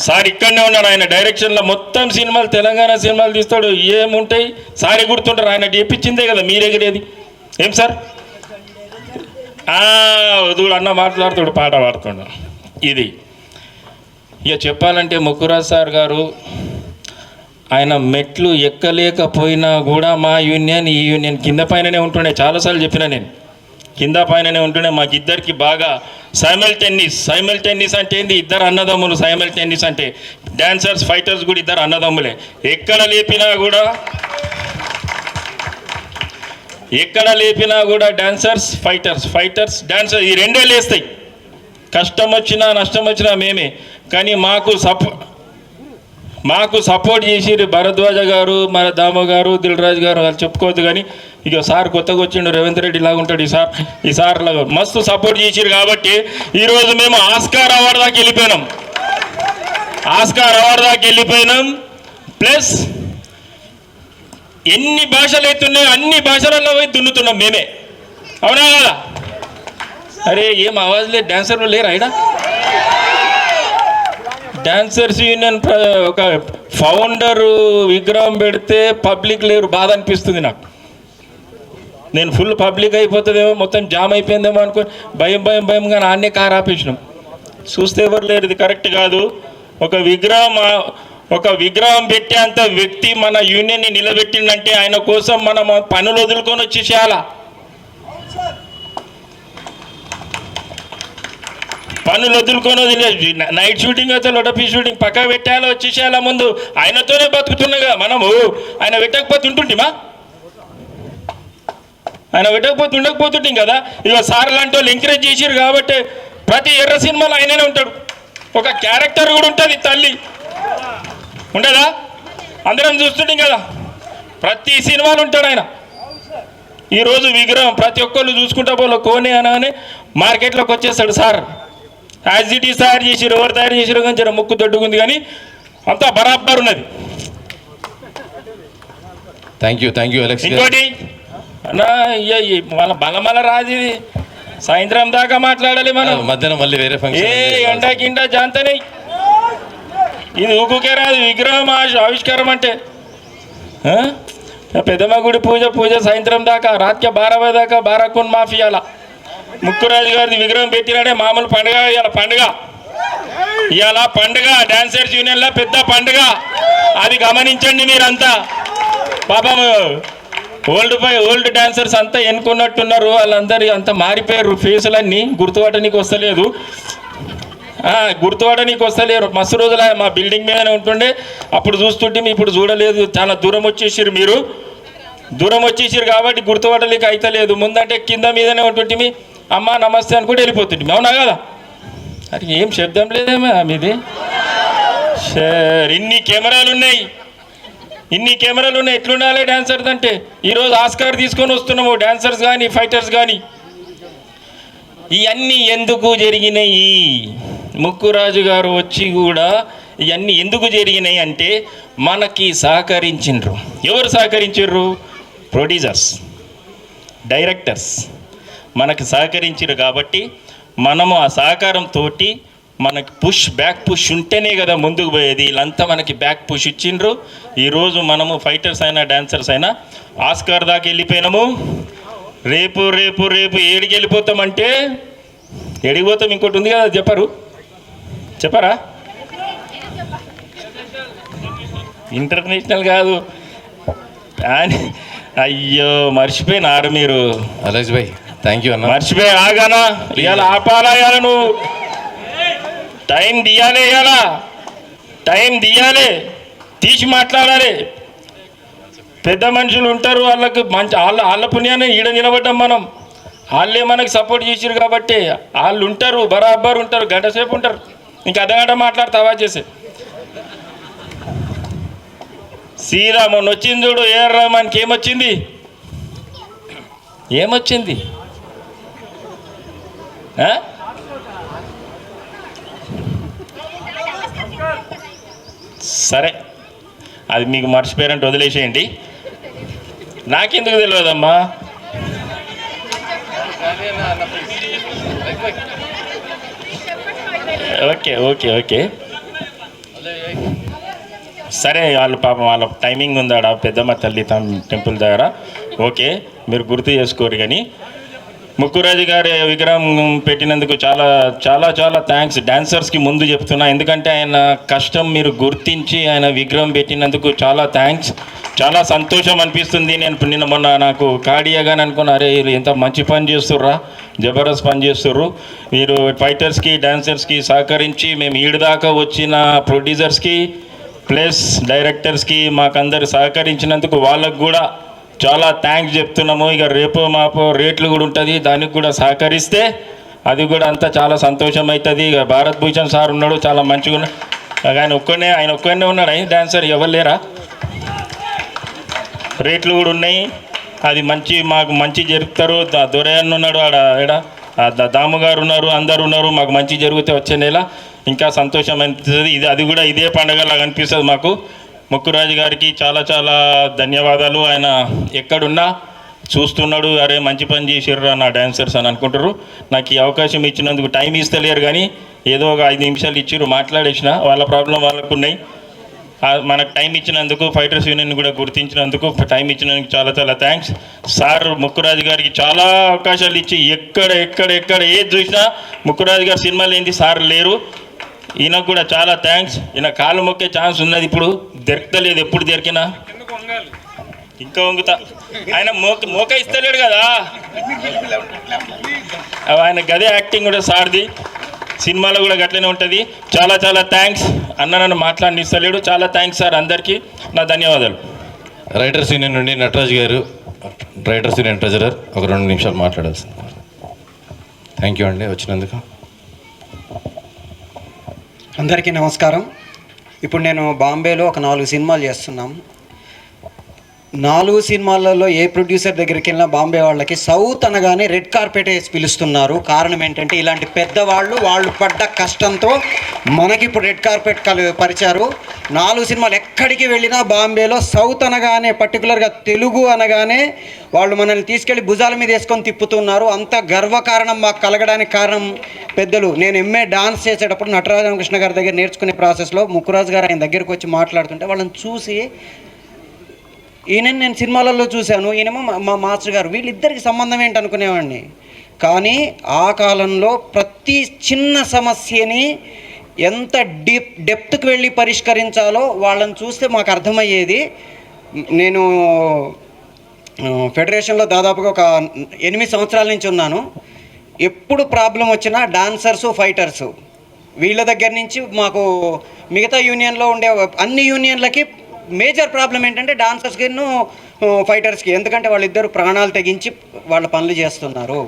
సార్ ఇక్కడనే ఉన్నాడు. ఆయన డైరెక్షన్లో మొత్తం సినిమాలు, తెలంగాణ సినిమాలు తీస్తాడు. ఏముంటాయి సార్ ఎగురుతుంటారు. ఆయన చేపించిందే కదా మీరు ఎగిరేది. ఏం సార్ వదుడు అన్న మాట్లాడుతాడు, పాట పాడుతున్నాడు. ఇది ఇక చెప్పాలంటే ముక్కురాజ్ సార్ గారు ఆయన మెట్లు ఎక్కలేకపోయినా కూడా మా యూనియన్ ఈ యూనియన్ కింద పైననే ఉంటుండే. చాలాసార్లు చెప్పిన నేను కింద పైననే ఉంటుండే. మాకిద్దరికి బాగా సైమల్టేనియస్ అంటే ఏంది, ఇద్దరు అన్నదమ్ములు. సైమల్టేనియస్ అంటే డాన్సర్స్ ఫైటర్స్ కూడా ఇద్దరు అన్నదమ్ములే. ఎక్కడ లేపినా కూడా డాన్సర్స్ ఫైటర్స్ డాన్సర్స్ ఈ రెండే లేస్తాయి. కష్టం వచ్చినా నష్టం వచ్చినా మేమే. కానీ మాకు సపోర్ట్ చేసి భరద్వాజ గారు, మన దామ గారు, దిల్రాజు గారు వాళ్ళు చెప్పుకోవద్దు. కానీ ఇక సార్ కొత్తగా వచ్చిండు, రేవంత్ రెడ్డి లాగా ఉంటాడు. ఈ సార్ లాగా మస్తు సపోర్ట్ చేసిరు. కాబట్టి ఈరోజు మేము ఆస్కార్ అవార్డు దాకా వెళ్ళిపోయినాం. ప్లస్ ఎన్ని భాషలు అవుతున్నాయో అన్ని భాషలలో పోయి దున్నుతున్నాం మేమే, అవునా కదా? అరే ఏం ఆవాజ్ లేదు, డాన్సర్లు లేరు అయినా. డాన్సర్స్ యూనియన్ ఒక ఫౌండరు విగ్రహం పెడితే పబ్లిక్ లేరు, బాధ అనిపిస్తుంది నాకు. నేను ఫుల్ పబ్లిక్ అయిపోతుందేమో, మొత్తం జామ్ అయిపోయిందేమో అనుకొని భయంగా ఆన్నే కారు ఆపేసినాం. చూస్తే ఎవరు లేరు. ఇది కరెక్ట్ కాదు. ఒక విగ్రహం పెట్టేంత వ్యక్తి మన యూనియన్ని నిలబెట్టిందంటే ఆయన కోసం మనం పనులు వదులుకొని వచ్చేసేయాలా. పనులు వదులుకొని వదిలేదు. నైట్ షూటింగ్ అయితే లొటపీ షూటింగ్ పక్క పెట్టాలో వచ్చేసేయాల ముందు. ఆయనతోనే బతుకుతున్నాగా మనము. ఆయన పెట్టకపోతే ఉంటుంటిమా? ఆయన పెట్టకపోతే ఉండకపోతుంటాం కదా. ఇక సార్ లాంటి వాళ్ళు ఎంకరేజ్ చేసారు కాబట్టి ప్రతి ఎర్ర సినిమాలో ఆయననే ఉంటాడు. ఒక క్యారెక్టర్ కూడా ఉంటుంది, తల్లి ఉండదా? అందరం చూస్తుంటాం కదా, ప్రతి సినిమాలు ఉంటాడు ఆయన. ఈరోజు విగ్రహం ప్రతి ఒక్కళ్ళు చూసుకుంటా పోలో కోనే అనగానే మార్కెట్లోకి వచ్చేస్తాడు సార్. యాజ్ ఇట్ ఈస్ తయారు చేసిరు, ఎవరు తయారు చేసిరు కానీ జర ముక్కు దొడ్డుకుంది కానీ అంతా బరాబర్ ఉన్నది. Thank you Alex. ఇంకోటి అన్నా మన బలమల రాజు ఇది సాయంత్రం దాకా మాట్లాడాలి మనం. మధ్యాహ్నం మళ్ళీ వేరే ఫంక్షన్. ఎండా కిండా జాంతనే ఇది ఊకుకే రాదు విగ్రహం ఆవిష్కారం అంటే. పెద్దమ్మ గుడి పూజ సాయంత్రం దాకా రాత్రి 12 దాకా బారాకున్ మాఫియాల ముక్కురాజు గారిది విగ్రహం పెట్టినాడే మామూలు పండుగ. ఇవాళ పండుగ డాన్సర్స్ యూనియన్లో పెద్ద పండుగ. అది గమనించండి మీరంతా. పాపం ఓల్డ్ డాన్సర్స్ అంతా ఎన్నుకున్నట్టున్నారు. వాళ్ళందరూ అంతా మారిపోయారు. ఫేసులన్నీ గుర్తుపట్టడానికి వస్తలేరు. మస్తు రోజులు మా బిల్డింగ్ మీదనే ఉంటుండే అప్పుడు చూస్తుంటే ఇప్పుడు చూడలేదు. చాలా దూరం వచ్చేసారు మీరు. దూరం వచ్చేసారు కాబట్టి గుర్తుపట్టలేక అయితలేదు. ముందంటే కింద మీదనే ఉంటుంటే అమ్మ నమస్తే అనుకుంటే వెళ్ళిపోతుంటే. అవునా కదా? అది ఏం శబ్దం లేదేమో మీది. ఇన్ని కెమెరాలు ఉన్నాయి ఎట్లుండాలి డాన్సర్స్ అంటే. ఈరోజు ఆస్కార్ తీసుకొని వస్తున్నాము డాన్సర్స్ కానీ ఫైటర్స్ కానీ. ఇవన్నీ ఎందుకు జరిగినాయి? ముక్కురాజు గారు వచ్చి కూడా ఇవన్నీ ఎందుకు జరిగినాయి అంటే మనకి సహకరించిండ్రు. ఎవరు సహకరించారు? ప్రొడ్యూసర్స్, డైరెక్టర్స్ మనకి సహకరించారు. కాబట్టి మనము ఆ సహకారంతో మనకి బ్యాక్ పుష్ ఉంటేనే కదా ముందుకు పోయేది. వీళ్ళంతా మనకి బ్యాక్ పుష్ ఇచ్చిండ్రు. ఈరోజు మనము ఫైటర్స్ అయినా డాన్సర్స్ అయినా ఆస్కార్ దాకా వెళ్ళిపోయినాము. రేపు ఏడికి వెళ్ళిపోతామంటే ఎడిగిపోతాం. ఇంకోటి ఉంది కదా, చెప్పరా? ఇంటర్నేషనల్ కాదు. అయ్యో మర్చిపోయినారు మీరు. అలెక్స్ భాయ్ థ్యాంక్ యూ అన్న. మర్చిపోయి ఆగానా? ఇవాళ ఆపాలయ్యాల నువ్వు టైం తీయాలి, తీసి మాట్లాడాలి. పెద్ద మనుషులు ఉంటారు, వాళ్ళకి మంచి వాళ్ళ పుణ్యాన్ని ఈడ నిలబడ్డాం మనం. వాళ్ళే మనకి సపోర్ట్ చేసారు కాబట్టి వాళ్ళు ఉంటారు, బరాబర్ ఉంటారు. గంట సేపు ఉంటారు, ఇంకా అర్ధగంట మాట్లాడతావా చేసి. సీదా మొన్న వచ్చింది చూడు ఏఆర్ రెహమాన్కి ఏమొచ్చింది? సరే, అది మీకు మర్చిపోయారంటే వదిలేసేయండి. నాకెందుకు తెలియదమ్మా. ఓకే సరే. వాళ్ళు పాపం వాళ్ళ టైమింగ్ ఉందాడ పెద్దమ్మ తల్లి టెంపుల్ దగ్గర. ఓకే, మీరు గుర్తు చేసుకోరు. కానీ ముక్కురాజు గారి విగ్రహం పెట్టినందుకు చాలా చాలా చాలా థ్యాంక్స్. డాన్సర్స్కి ముందు చెప్తున్నా, ఎందుకంటే ఆయన కష్టం మీరు గుర్తించి ఆయన విగ్రహం పెట్టినందుకు చాలా థ్యాంక్స్. చాలా సంతోషం అనిపిస్తుంది. నిన్న మొన్న నాకు కాడియాగానే అనుకున్నా, అరే వీళ్ళు ఎంత మంచి పని చేస్తుర్రా, జబర్దస్త్ పని చేస్తుర్రు. మీరు ఫైటర్స్కి డాన్సర్స్కి సహకరించి మేము ఈడదాకా వచ్చిన ప్రొడ్యూసర్స్కి ప్లస్ డైరెక్టర్స్కి మాకందరు సహకరించినందుకు వాళ్ళకు కూడా చాలా థ్యాంక్స్ చెప్తున్నాము. ఇక రేపో మాపో రేట్లు కూడా ఉంటుంది, దానికి కూడా సహకరిస్తే అది కూడా అంతా చాలా సంతోషం అవుతుంది. ఇక భారత్ భూషణ్ సార్ ఉన్నాడు, చాలా మంచిగా ఉన్నాడు. ఆయన ఒక్కనే ఉన్నాడు. ఆయన డాన్సర్ ఎవరు లేరా? రేట్లు కూడా ఉన్నాయి, అది మాకు మంచి జరుపుతారు. దొరయన్న ఉన్నాడు ఆడ, దాము గారు ఉన్నారు, అందరు ఉన్నారు. మాకు మంచి జరిగితే వచ్చే నెల ఇంకా సంతోషం అనిపిస్తుంది. అది కూడా ఇదే పండగలాగా అనిపిస్తుంది మాకు. ముక్కురాజు గారికి చాలా చాలా ధన్యవాదాలు. ఆయన ఎక్కడున్నా చూస్తున్నాడు, అరే మంచి పని చేసిర్రు నా డాన్సర్స్ అని అనుకుంటారు. నాకు ఈ అవకాశం ఇచ్చినందుకు టైం ఇస్తలేరు కానీ ఏదో ఒక 5 నిమిషాలు ఇచ్చిర్రు, మాట్లాడేసిన. వాళ్ళ ప్రాబ్లం వాళ్ళకు ఉన్నాయి. మనకు టైం ఇచ్చినందుకు, ఫైటర్స్ యూనియన్ కూడా గుర్తించినందుకు, టైం ఇచ్చినందుకు చాలా చాలా థ్యాంక్స్. సార్ ముక్కురాజు గారికి చాలా అవకాశాలు ఇచ్చి ఎక్కడ ఏది చూసినా ముక్కురాజు గారి సినిమాలు ఏంటి సార్ లేరు. ఈయనకు కూడా చాలా థ్యాంక్స్. ఈయన కాలు మొక్కే ఛాన్స్ ఉన్నది, ఇప్పుడు దొరకలేదు. ఎప్పుడు దొరికినా ఇంకా వంగుతా. ఆయన మోక ఇస్తలేడు కదా, ఆయన గదే యాక్టింగ్ కూడా సార్ది. సినిమాలో కూడా గట్లనే ఉంటుంది. చాలా చాలా థ్యాంక్స్ అన్న, నన్ను మాట్లాడినిస్తలేడు. చాలా థ్యాంక్స్ సార్, అందరికీ నా ధన్యవాదాలు. రైటర్స్ యూనియన్ నుండి నటరాజ్ గారు, రైటర్స్ యూనియన్ ట్రెజరర్, ఒక 2 నిమిషాలు మాట్లాడాల్సింది. థ్యాంక్ యూ అండి వచ్చినందుకు. అందరికీ నమస్కారం. ఇప్పుడు నేను బాంబేలో ఒక 4 సినిమాలు చేస్తున్నాం. 4 సినిమాలలో ఏ ప్రొడ్యూసర్ దగ్గరికి వెళ్ళినా బాంబే వాళ్ళకి సౌత్ అనగానే రెడ్ కార్పెట్ వేసి పిలుస్తున్నారు. కారణం ఏంటంటే ఇలాంటి పెద్దవాళ్ళు వాళ్ళు పడ్డ కష్టంతో మనకి ఇప్పుడు రెడ్ కార్పెట్ పరిచారు. 4 సినిమాలు ఎక్కడికి వెళ్ళినా బాంబేలో సౌత్ అనగానే, పర్టికులర్గా తెలుగు అనగానే వాళ్ళు మనల్ని తీసుకెళ్ళి భుజాల మీద వేసుకొని తిప్పుతున్నారు. అంత గర్వకారణం మాకు కలగడానికి కారణం పెద్దలు. నేను ఎంఏ డాన్స్ చేసేటప్పుడు నటరాజకృష్ణ గారి దగ్గర నేర్చుకునే ప్రాసెస్లో ముక్కురాజు గారు ఆయన దగ్గరికి వచ్చి మాట్లాడుతుంటే వాళ్ళని చూసి, ఈయన నేను సినిమాలలో చూశాను, ఈయనేమో మా మాస్టర్ గారు, వీళ్ళిద్దరికి సంబంధం ఏంటి అనుకునేవాడిని. కానీ ఆ కాలంలో ప్రతి చిన్న సమస్యని ఎంత డెప్త్కి వెళ్ళి పరిష్కరించాలో వాళ్ళని చూస్తే మాకు అర్థమయ్యేది. నేను ఫెడరేషన్లో దాదాపుగా ఒక 8 సంవత్సరాల నుంచి ఉన్నాను. ఎప్పుడు ప్రాబ్లం వచ్చినా డాన్సర్సు, ఫైటర్సు వీళ్ళ దగ్గర నుంచి మాకు మిగతా యూనియన్లో ఉండే అన్ని యూనియన్లకి మేజర్ ప్రాబ్లం ఏంటంటే డాన్సర్స్కి, ఫైటర్స్కి. ఎందుకంటే వాళ్ళిద్దరు ప్రాణాలు తెగించి వాళ్ళ పనులు చేస్తున్నారు.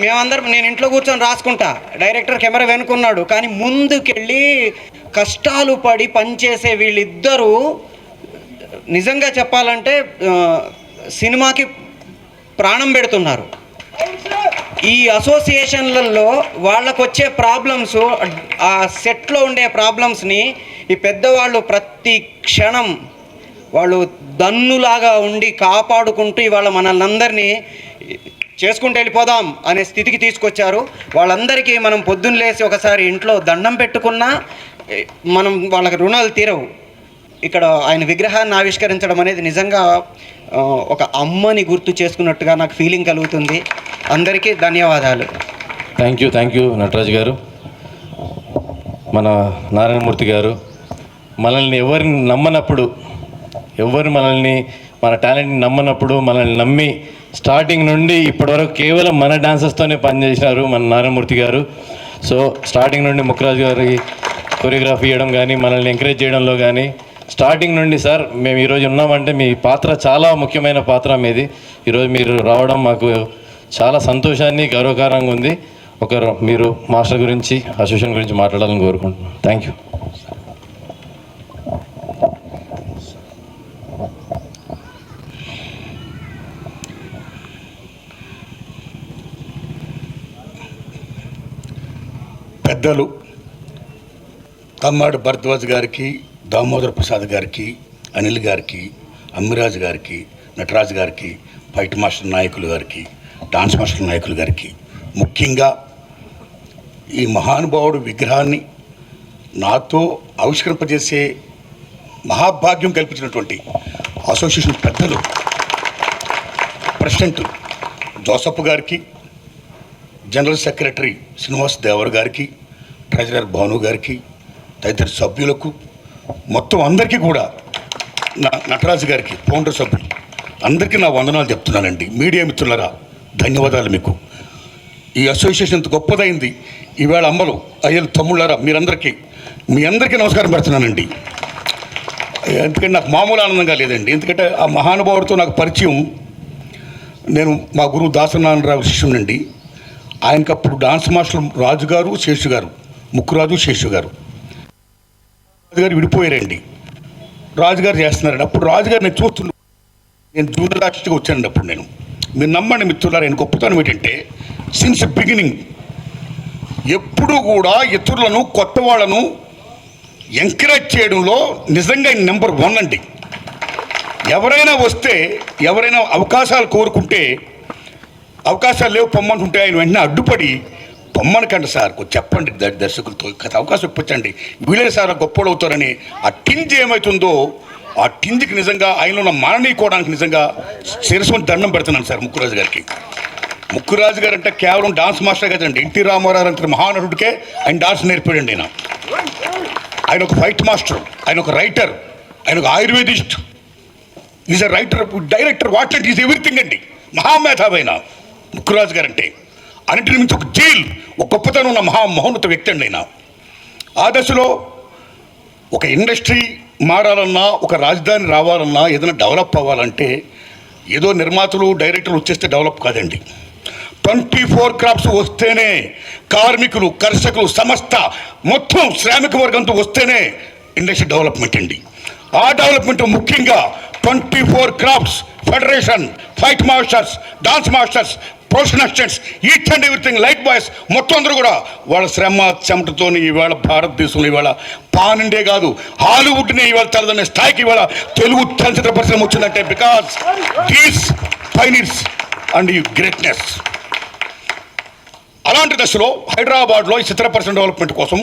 మేమందరం, నేను ఇంట్లో కూర్చొని రాసుకుంటా, డైరెక్టర్ కెమెరా వెనుకున్నాడు, కానీ ముందుకెళ్ళి కష్టాలు పడి పనిచేసే వీళ్ళిద్దరూ నిజంగా చెప్పాలంటే సినిమాకి ప్రాణం పెడుతున్నారు. ఈ అసోసియేషన్లలో వాళ్ళకు వచ్చే ప్రాబ్లమ్స్, ఆ సెట్లో ఉండే ప్రాబ్లమ్స్ని ఈ పెద్దవాళ్ళు ప్రతి క్షణం వాళ్ళు దన్నులాగా ఉండి కాపాడుకుంటూ ఇవాళ మనల్ని అందరినీ చేసుకుంటూ వెళ్ళిపోదాం అనే స్థితికి తీసుకొచ్చారు. వాళ్ళందరికీ మనం పొద్దున్న లేసి ఒకసారి ఇంట్లో దండం పెట్టుకున్నా మనం వాళ్ళకి రుణాలు తీరవు. ఇక్కడ ఆయన విగ్రహాన్ని ఆవిష్కరించడం అనేది నిజంగా ఒక అమ్మని గుర్తు చేసుకున్నట్టుగా నాకు ఫీలింగ్ కలుగుతుంది. అందరికీ ధన్యవాదాలు. థ్యాంక్ యూ నటరాజ్ గారు. మన నారాయణమూర్తి గారు, మనల్ని ఎవరిని నమ్మనప్పుడు, మన టాలెంట్ని నమ్మనప్పుడు, మనల్ని నమ్మి స్టార్టింగ్ నుండి ఇప్పటివరకు కేవలం మన డాన్సర్స్తోనే పనిచేసినారు మన నారాయణమూర్తి గారు. సో స్టార్టింగ్ నుండి ముక్కురాజు గారికి కొరియోగ్రఫీ ఇవ్వడం కానీ, మనల్ని ఎంకరేజ్ చేయడంలో కానీ, స్టార్టింగ్ నుండి సార్ మేము ఈరోజు ఉన్నామంటే మీ పాత్ర చాలా ముఖ్యమైన పాత్ర మీది. ఈరోజు మీరు రావడం మాకు చాలా సంతోషాన్ని, గర్వకారంగా ఉంది. మీరు మాస్టర్ గురించి, అసోసియేషన్ గురించి మాట్లాడాలని కోరుకుంటున్నాను. Thank you. పెద్దలు తమ్మాడు భరద్వాజ్ గారికి, దామోదర్ ప్రసాద్ గారికి, అనిల్ గారికి, అమ్మిరాజు గారికి, నటరాజు గారికి, ఫైట్ మాస్టర్ నాయకులు గారికి, డాన్స్ మాస్టర్ నాయకులు గారికి, ముఖ్యంగా ఈ మహానుభావుడు విగ్రహాన్ని నాతో ఆవిష్కరింపజేసే మహాభాగ్యం కల్పించినటువంటి అసోసియేషన్ పెద్దలు, ప్రెసిడెంట్ జోసఫ్ గారికి, జనరల్ సెక్రటరీ శ్రీనివాస్ దేవర్ గారికి, ట్రెజరర్ భాను గారికి, తదితర సభ్యులకు, మొత్తం అందరికీ కూడా, నటరాజు గారికి, ఫౌండర్ సభ్యులు అందరికీ నా వందనాలు చెప్తున్నానండి. మీడియా మిత్రులరా ధన్యవాదాలు మీకు. ఈ అసోసియేషన్ ఇంత గొప్పదైంది. ఈవేళ అమ్మలు, అయ్యలు, తమ్ముళ్ళారా మీ అందరికీ నమస్కారం పెడుతున్నానండి. ఎందుకంటే నాకు మామూలు ఆనందంగా లేదండి. ఎందుకంటే ఆ మహానుభావుడితో నాకు పరిచయం, నేను మా గురువు దాసనారాయణరావు శిష్యునండి. ఆయనకప్పుడు డాన్స్ మాస్టర్ రాజు గారు, శేషు గారు, ముక్కురాజు, శేషు గారు విడిపోయారండి. రాజుగారు చేస్తున్నారండి. అప్పుడు రాజుగారు నేను చూస్తున్నాను. నేను జూనియర్ ఆర్టిస్ట్గా వచ్చానండి అప్పుడు. మీరు నమ్మండి మిత్రులారా, ఆయన గొప్పతనం ఏంటంటే సిన్స్ బిగినింగ్ ఎప్పుడు కూడా ఇతరులను, కొత్త వాళ్ళను ఎంకరేజ్ చేయడంలో నిజంగా నెంబర్ 1 అండి. ఎవరైనా వస్తే, ఎవరైనా అవకాశాలు కోరుకుంటే, అవకాశాలు లేవు పొమ్మంటుంటే ఆయన వెంటనే అడ్డుపడి పొమ్మనకండి సార్, చెప్పండి దర్శకులతో, అవకాశం ఇప్పించండి, వీళ్ళే సార్ గొప్పలు అవుతారని. ఆ టింజ్ ఏమవుతుందో, ఆ టింజ్కి నిజంగా ఆయనలో ఉన్న మాననీయకోవడానికి నిజంగా శిరస్సుని దండం పెడుతున్నాను సార్ ముక్కురాజు గారికి. ముక్కురాజు గారు అంటే కేవలం డాన్స్ మాస్టర్ కదండి, ఎన్టీ రామారావు అంటే మహానటుడికే ఆయన డాన్స్ నేర్పాడండి. ఆయన ఒక ఫైట్ మాస్టర్, ఆయన ఒక రైటర్, ఆయన ఒక ఆయుర్వేదిస్ట్, is a writer, director, what is everything అండి. మహామేధావైన ముక్కురాజు గారు అంటే అన్నింటిని మించి ఒక జైల్, ఒక గొప్పతనం ఉన్న మహోన్నత వ్యక్తి అండి ఆయన. ఆ దశలో ఒక ఇండస్ట్రీ మారాలన్నా, ఒక రాజధాని రావాలన్నా, ఏదైనా డెవలప్ అవ్వాలంటే ఏదో నిర్మాతలు డైరెక్టర్లు వచ్చేస్తే డెవలప్ కాదండి. 24 క్రాప్స్ వస్తేనే, కార్మికులు, కర్షకులు, సంస్థ మొత్తం శ్రామిక వర్గంతో వస్తేనే ఇండస్ట్రీ డెవలప్మెంట్ అండి. ఆ డెవలప్మెంట్ ముఖ్యంగా 24 crops, federation, fight masters, dance masters, professional assistants, each and everything, light boys మొత్తం అందరూ కూడా వాళ్ళ శ్రమ చెమటతో ఇవాళ భారతదేశంలో ఇవాళ పాన్ ఇండియా కాదు, హాలీవుడ్ని ఇవాళ తలదనే స్థాయికి ఇవాళ తెలుగు చలచిత్ర పరిశ్రమ వచ్చిందంటే because these pioneers and you greatness. అలాంటి దశలో హైదరాబాద్లో ఈ చిత్ర పరిశ్రమ డెవలప్మెంట్ కోసం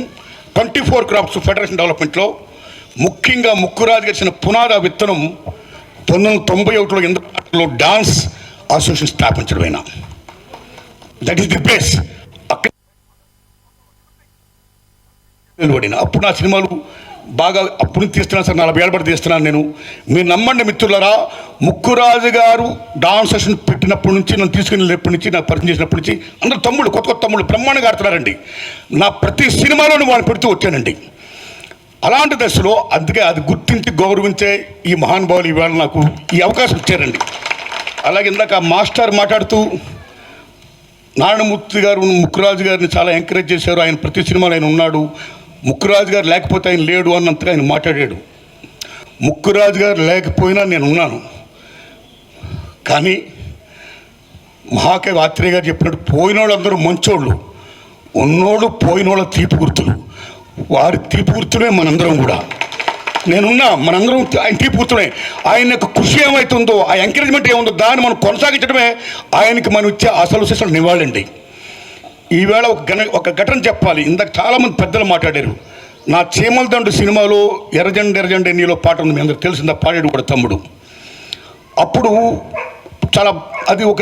24 క్రాప్స్ ఫెడరేషన్ డెవలప్మెంట్లో ముఖ్యంగా ముక్కురాజు గారి పునాద విత్తనం 1991లో ఇంద్రపాటలో డాన్స్ అసోసియేషన్ స్థాపించడమైనా. That is the base. అప్పుడు నా సినిమాలు బాగా అప్పుడు తీస్తున్నాను సార్, 40 ఏళ్ళ పడి తీస్తున్నాను నేను. మీరు నమ్మండి మిత్రులారా, ముక్కురాజు గారు డాన్స్ సెషన్ పెట్టినప్పటి నుంచి, నన్ను తీసుకునేటప్పటి నుంచి, నాకు పరిచయం చేసినప్పటి నుంచి అందరూ తమ్ముళ్ళు, కొత్త కొత్త తమ్ముళ్ళు బ్రహ్మాండంగా ఆడుతున్నారండి. నా ప్రతి సినిమాలోనూ వాళ్ళు పెడుతూ వచ్చానండి. అలాంటి దశలో అందుకే అది గుర్తించి గౌరవించే ఈ మహానుభావులు ఇవాళ నాకు ఈ అవకాశం ఇచ్చారండి. అలాగే ఇందాక మాస్టర్ మాట్లాడుతూ నారాయణమూర్తి గారు ముక్కురాజు గారిని చాలా ఎంకరేజ్ చేశారు. ఆయన ప్రతి సినిమాలో ఆయన ఉన్నాడు, ముక్కురాజు గారు లేకపోతే ఆయన లేడు అన్నంతగా ఆయన మాట్లాడాడు. ముక్కురాజు గారు లేకపోయినా నేను ఉన్నాను. కానీ మహాకవి ఆత్రేయ గారు చెప్పినట్టు పోయినోళ్ళు అందరూ మంచోళ్ళు, ఉన్నోళ్ళు పోయినోళ్ళ తీపి గుర్తులు. వారి తీపి గుర్తులే మనందరం కూడా. నేనున్నా, మనందరం ఆయన తీపి గుర్తులే. ఆయన యొక్క కృషి ఏమవుతుందో, ఆ ఎంకరేజ్మెంట్ ఏముందో దాన్ని మనం కొనసాగించడమే ఆయనకి మనం ఇచ్చే అసలు నివాళండి. ఈవేళ ఒక ఘటన చెప్పాలి. ఇందాక చాలామంది పెద్దలు మాట్లాడారు. నా చీమల దండు సినిమాలో ఎర్రజెండ ఎర్రజెండ ఎన్నిలో పాట ఉంది, మీ అందరికి తెలిసిందా, పాడాడు కూడా తమ్ముడు. అప్పుడు చాలా అది ఒక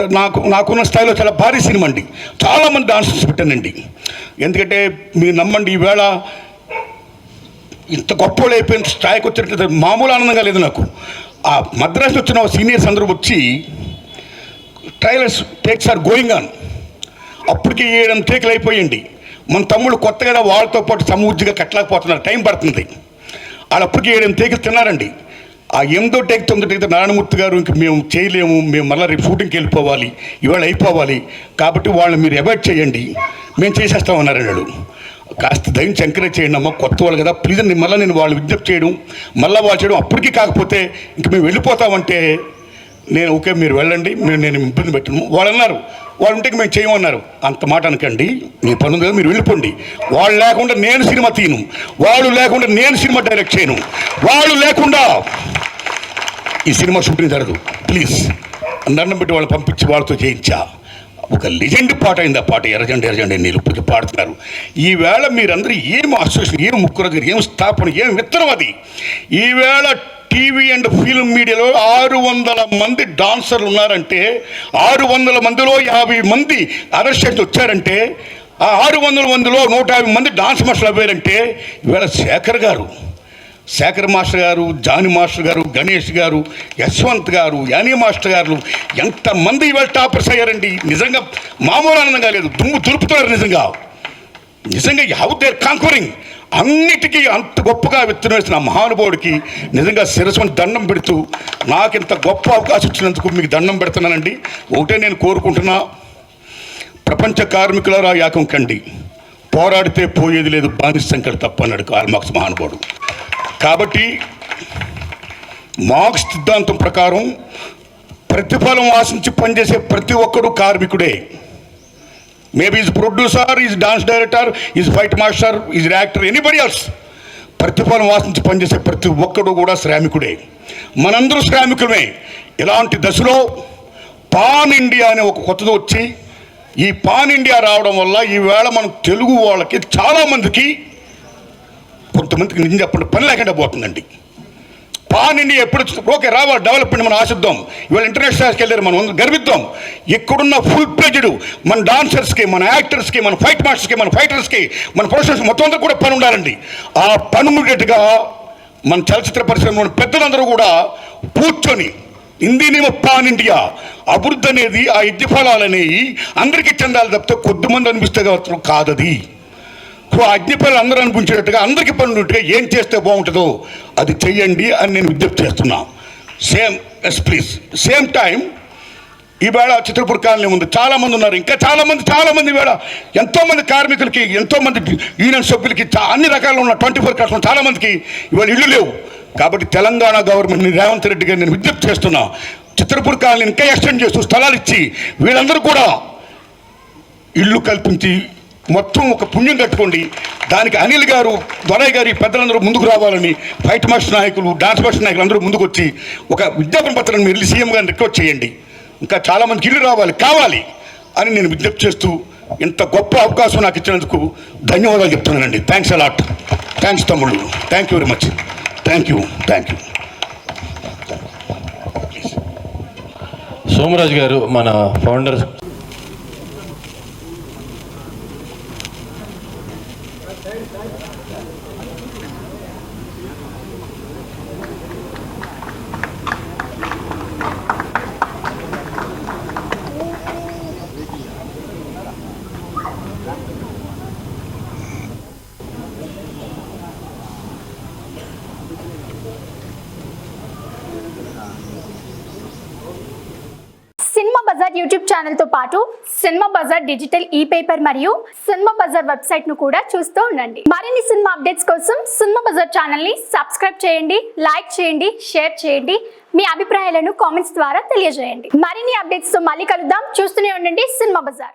నాకున్న స్థాయిలో చాలా భారీ సినిమా అండి. చాలామంది డాన్సర్స్ పెట్టానండి. ఎందుకంటే మీరు నమ్మండి, ఈవేళ ఇంత గొప్పలు అయిపోయిన స్థాయికి వచ్చినట్టు మామూలు ఆనందంగా లేదు నాకు. ఆ మద్రాసులో వచ్చిన సీనియర్స్ అందరూ వచ్చి trailers takes are going on, అప్పటికి 7 టేకులు అయిపోయింది. మన తమ్ముళ్ళు కొత్తగా వాళ్ళతో పాటు సమూర్తిగా కట్టలేకపోతున్నారు, టైం పడుతుంది. వాళ్ళు అప్పటికి 7 టేకులు తిన్నారండి. ఆ 8వ టేక్ 9వ టేక్ నారాయణమూర్తి గారు ఇంక మేము చేయలేము, మేము మళ్ళీ రేపు షూటింగ్కి వెళ్ళిపోవాలి, ఇవాళ అయిపోవాలి, కాబట్టి వాళ్ళని మీరు అవాయిడ్ చేయండి, మేము చేసేస్తామన్నారు వాళ్ళు. కాస్త దయించి ఎంకరేజ్ చేయండి అమ్మ, కొత్త వాళ్ళు కదా ప్లీజ్ అని మళ్ళీ నేను వాళ్ళు విజ్ఞప్తి చేయడం, మళ్ళీ వాళ్ళు చేయడం, అప్పటికీ కాకపోతే ఇంక మేము వెళ్ళిపోతామంటే నేను ఓకే మీరు వెళ్ళండి, నేను ఇబ్బంది పెట్టను. వాళ్ళు అన్నారు, వాళ్ళు ఉంటే మేము చేయమన్నారు. అంత మాట అనకండి, మీ పని కదా మీరు వెళ్ళిపోండి. వాళ్ళు లేకుండా నేను సినిమా తీయను, వాళ్ళు లేకుండా నేను సినిమా డైరెక్ట్ చేయను, వాళ్ళు లేకుండా ఈ సినిమా షూటింగ్ జరగదు. ప్లీజ్ దండం పెట్టి వాళ్ళు పంపించి వాళ్ళతో చేయించా. ఒక లెజెండ్ పాట అయింది ఆ పాట, ఎర్రజెండ ఎర్రజెండ నీళ్ళు ఇప్పటికీ పాడుతున్నారు. ఈవేళ మీరందరూ ఏం అసోసియేషన్, ఏం ముక్కురాజు గారు, ఏం స్థాపన, ఏం విత్తనం అది. ఈవేళ టీవీ అండ్ ఫిల్మ్ మీడియాలో 600 మంది డాన్సర్లు ఉన్నారంటే, 600 మందిలో 50 మంది అరెస్ట్ వచ్చారంటే, ఆ 600 మందిలో 150 మంది డాన్స్ మాస్టర్లు అవ్వారంటే, ఈవేళ శేఖర్ మాస్టర్ గారు, జానీ మాస్టర్ గారు, గణేష్ గారు, యశ్వంత్ గారు, యానీ మాస్టర్ గారు, ఎంతమంది ఇవాళ టాపర్స్ అయ్యారండి. నిజంగా మామూలు ఆనందంగా లేదు, దుమ్ము దులుపుతున్నారు. నిజంగా హౌ దేర్ కాంకరింగ్. అన్నిటికీ అంత గొప్పగా విత్తనం వేసిన మహానుభావుడికి నిజంగా శిరస్సుని దండం పెడుతూ, నాకు ఇంత గొప్ప అవకాశం ఇచ్చినందుకు మీకు దండం పెడుతున్నానండి. ఒకటే నేను కోరుకుంటున్నా, ప్రపంచ కార్మికులారా ఏకం కండి, పోరాడితే పోయేది లేదు, బానిస సంఖ్యలు తప్ప అన్నాడు కార్ల్ మార్క్స్ మహానుభావుడు. కాబట్టి మార్క్స్ సిద్ధాంతం ప్రకారం ప్రతిఫలం ఆశించి పనిచేసే ప్రతి ఒక్కడు కార్మికుడే. Maybe is producer, is dance director, is fight master, is actor, anybody else. ప్రతిఫలం ఆశించి పనిచేసే ప్రతి ఒక్కడు కూడా శ్రామికుడే. మనందరూ శ్రామికులమే. ఇలాంటి దశలో పాన్ ఇండియా అనే ఒక కొత్తది వచ్చి, ఈ పాన్ ఇండియా రావడం వల్ల ఈవేళ మన తెలుగు వాళ్ళకి చాలామందికి, కొంతమందికి నిజం చెప్పండి పని లేకుండా పోతుందండి. పాన్ ఇండియా ఎప్పుడు ఓకే రావాలి, డెవలప్మెంట్ మనం ఆశిద్దాం. ఇవాళ ఇంటర్నేషనల్కి వెళ్ళారు, మనం గర్విద్దాం. ఇక్కడున్న ఫుల్ ప్లెజ్డ్ మన డాన్సర్స్కి, మన యాక్టర్స్కి, మన ఫైట్ మాస్టర్స్కి, మన ఫైటర్స్కి, మన ప్రొఫెషనల్స్ మొత్తం అందరూ కూడా పని ఉండాలండి. ఆ పని ఉండేట్టుగా మన చలచిత్ర పరిశ్రమలోని పెద్దలందరూ కూడా కూర్చొని Hindi name of pan India. అభివృద్ధి అనేది ఆ యజ్ఞ ఫలాలు అనేవి అందరికీ చెందాలి తప్పితే కొద్దిమంది అనిపిస్తే కాదది. సో ఆ యజ్ఞ ఫలాలు అందరూ అనిపించేటట్టుగా అందరికీ పనులుంటే ఏం చేస్తే బాగుంటుందో అది చెయ్యండి అని నేను విజ్ఞప్తి చేస్తున్నా. ప్లీజ్ సేమ్ టైం ఈవేళ చిత్రపూర్ కాలనీ ఉంది, చాలామంది ఉన్నారు, ఇంకా చాలామంది ఈవేళ ఎంతోమంది కార్మికులకి, ఎంతోమంది యూనియన్ సభ్యులకి అన్ని రకాల ఉన్న 24 క్లాస్ చాలామందికి ఇవాళ ఇళ్ళు లేవు. కాబట్టి తెలంగాణ గవర్నమెంట్ని రేవంత్ రెడ్డి గారు నేను విజ్ఞప్తి చేస్తున్నా, చిత్రపూర్ కాలనీ ఇంకా ఎక్స్టెండ్ చేస్తూ స్థలాలు ఇచ్చి వీళ్ళందరూ కూడా ఇళ్ళు కల్పించి మొత్తం ఒక పుణ్యం కట్టుకోండి. దానికి అనిల్ గారు, దొరయ్య గారు, ఈ పెద్దలందరూ ముందుకు రావాలని ఫైట్ మాస్టర్ నాయకులు, డాన్స్ మాస్టర్ నాయకులు అందరూ ముందుకు వచ్చి ఒక విజ్ఞాపన పత్రాన్ని మీరు సీఎం గారిని రిక్వెస్ట్ చేయండి. ఇంకా చాలామందికి ఇల్లు కావాలి అని నేను విజ్ఞప్తి చేస్తూ ఇంత గొప్ప అవకాశం నాకు ఇచ్చినందుకు ధన్యవాదాలు చెప్తున్నానండి. Thanks a lot. థ్యాంక్స్ తమ్ముళ్ళు. Thank you very much. Thank you. Somaraju గారు మన founder. Cinema Bazaar YouTube channel తో పాటు సినిమా బజార్ డిజిటల్ పేపర్ మరియు సినిమా బజార్ వెబ్సైట్ ను కూడా చూస్తూ ఉండండి. మరిన్ని సినిమా అప్డేట్స్ కోసం సినిమా బజార్ ఛానల్ ని సబ్స్క్రైబ్ చేయండి, లైక్ చేయండి, షేర్ చేయండి. మీ అభిప్రాయాలను కామెంట్స్ ద్వారా తెలియజేయండి. మరిన్ని అప్డేట్స్ తో మళ్ళీ కలుద్దాం. చూస్తూనే ఉండండి సినిమా బజార్.